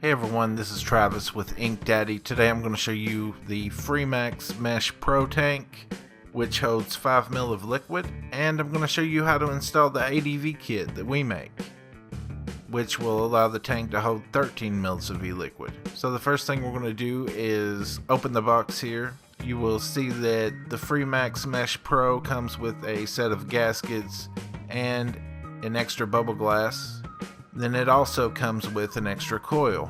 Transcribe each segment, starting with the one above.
Hey everyone, this is Travis with ATTY. Today I'm going to show you the Freemax Mesh Pro Tank, which holds 5 ml of liquid, and I'm going to show you how to install the ADV kit that we make, which will allow the tank to hold 13 ml of e-liquid. So the first thing we're going to do is open the box here. You will see that the Freemax Mesh Pro comes with a set of gaskets and an extra bubble glass. Then it also comes with an extra coil.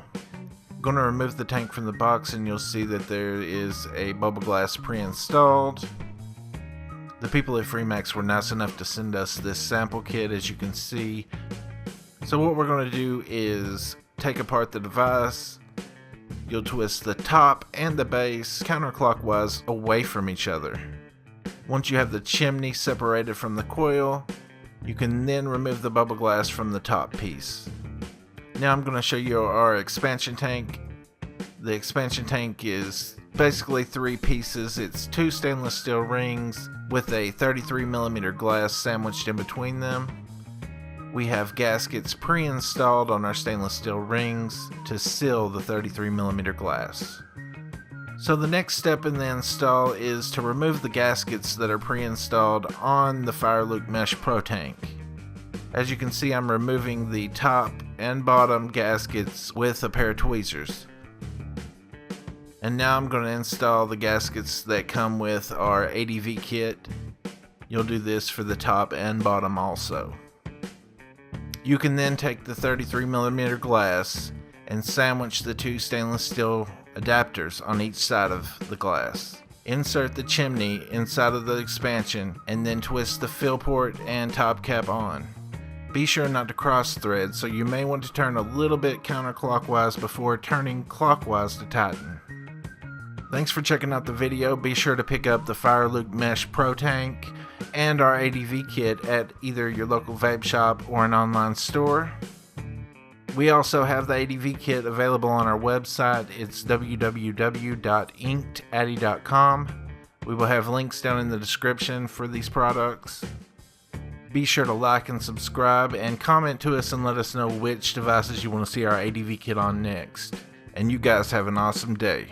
I'm going to remove the tank from the box and you'll see that there is a bubble glass pre-installed. The people at Freemax were nice enough to send us this sample kit, as you can see. So what we're going to do is take apart the device. You'll twist the top and the base counterclockwise away from each other. Once you have the chimney separated from the coil, you can then remove the bubble glass from the top piece. Now I'm going to show you our expansion tank. The expansion tank is basically 3 pieces. It's 2 stainless steel rings with a 33mm glass sandwiched in between them. We have gaskets pre-installed on our stainless steel rings to seal the 33mm glass. So the next step in the install is to remove the gaskets that are pre-installed on the FireLuke Mesh Pro Tank. As you can see, I'm removing the top and bottom gaskets with a pair of tweezers. And now I'm going to install the gaskets that come with our ADV kit. You'll do this for the top and bottom also. You can then take the 33mm glass and sandwich the 2 stainless steel adapters on each side of the glass. Insert the chimney inside of the expansion and then twist the fill port and top cap on. Be sure not to cross thread, so you may want to turn a little bit counterclockwise before turning clockwise to tighten. Thanks for checking out the video. Be sure to pick up the FireLuke Mesh Pro Tank and our ADV kit at either your local vape shop or an online store. We also have the ADV kit available on our website. It's www.inkedaddy.com. We will have links down in the description for these products. Be sure to like and subscribe and comment to us and let us know which devices you want to see our ADV kit on next. And you guys have an awesome day.